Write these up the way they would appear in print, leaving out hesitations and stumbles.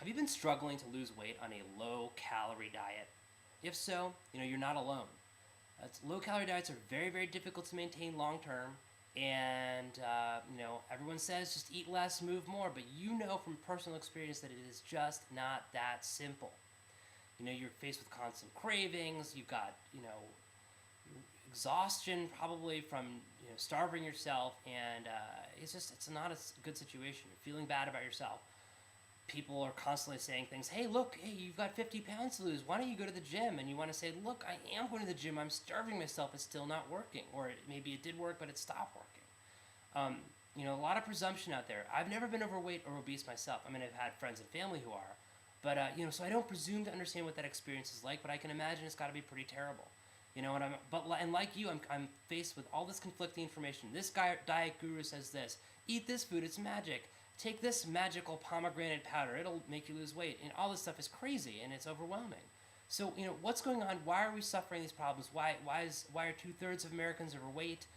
Have you been struggling to lose weight on a low-calorie diet? If so, you're not alone. Low-calorie diets are very, very difficult to maintain long-term, and everyone says just eat less, move more, but you know from personal experience that it is just not that simple. You're faced with constant cravings. You've got exhaustion probably from starving yourself, and it's not a good situation. You're feeling bad about yourself. People are constantly saying things. Hey, look, hey, you've got 50 pounds to lose. Why don't you go to the gym? And you want to say, look, I am going to the gym. I'm starving myself. It's still not working. Or maybe it did work, but it stopped working. A lot of presumption out there. I've never been overweight or obese myself. I mean, I've had friends and family who are. But, so I don't presume to understand what that experience is like, but I can imagine it's got to be pretty terrible. And like you, I'm faced with all this conflicting information. This guy, diet guru, says this. Eat this food, it's magic. Take this magical pomegranate powder, it'll make you lose weight. And all this stuff is crazy and it's overwhelming. So, what's going on? Why are we suffering these problems? Why are 2/3 of Americans overweight?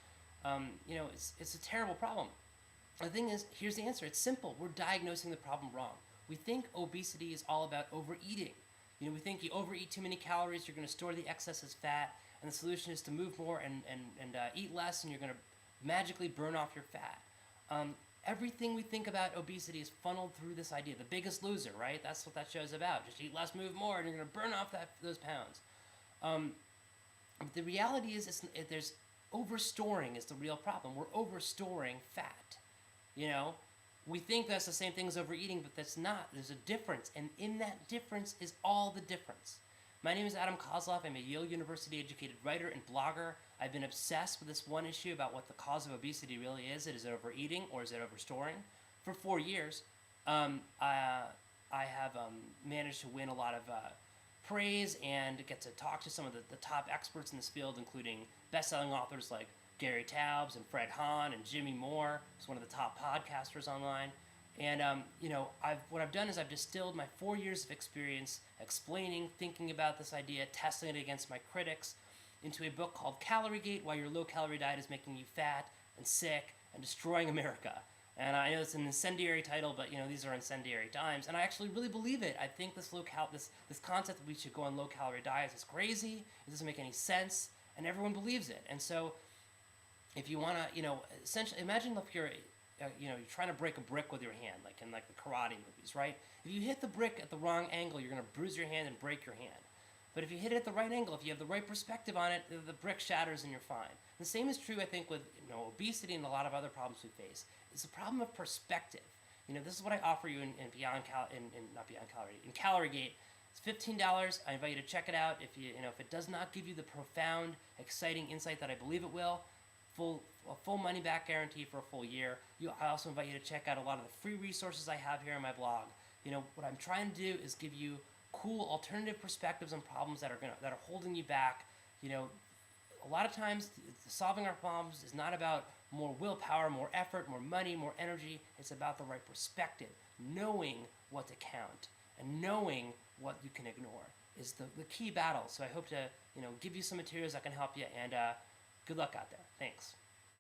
It's a terrible problem. The thing is, here's the answer. It's simple. We're diagnosing the problem wrong. We think obesity is all about overeating. We think you overeat too many calories, you're going to store the excess as fat, and the solution is to move more and eat less, and you're going to magically burn off your fat. Everything we think about obesity is funneled through this idea. The Biggest Loser, right? That's what that show's about. Just eat less, move more, and you're going to burn off those pounds. The reality is, there's overstoring is the real problem. We're overstoring fat. We think that's the same thing as overeating, but that's not. There's a difference, and in that difference is all the difference. My name is Adam Kozlov. I'm a Yale University-educated writer and blogger. I've been obsessed with this one issue about what the cause of obesity really is. Is it overeating or is it overstoring? For 4 years, I have managed to win a lot of praise and get to talk to some of the top experts in this field, including best-selling authors like Gary Taubes and Fred Hahn and Jimmy Moore, who's one of the top podcasters online. And, what I've done is I've distilled my 4 years of experience explaining, thinking about this idea, testing it against my critics into a book called Caloriegate, Why Your Low-Calorie Diet is Making You Fat and Sick and Destroying America. And I know it's an incendiary title, but, these are incendiary times. And I actually really believe it. I think this concept that we should go on low-calorie diets is crazy. It doesn't make any sense. And everyone believes it. And so if you want to, essentially, imagine if you're trying to break a brick with your hand, like in the karate movies, right? If you hit the brick at the wrong angle, you're going to bruise your hand and break your hand. But if you hit it at the right angle, if you have the right perspective on it, the brick shatters and you're fine. The same is true, I think, with obesity and a lot of other problems we face. It's a problem of perspective. This is what I offer you in Caloriegate. It's $15. I invite you to check it out. If it does not give you the profound, exciting insight that I believe it will, a full money back guarantee for a full year. I also invite you to check out a lot of the free resources I have here on my blog. What I'm trying to do is give you cool alternative perspectives on problems that are holding you back. A lot of times solving our problems is not about more willpower, more effort, more money, more energy. It's about the right perspective. Knowing what to count and knowing what you can ignore is the key battle. So I hope to give you some materials that can help you, and good luck out there. Thanks.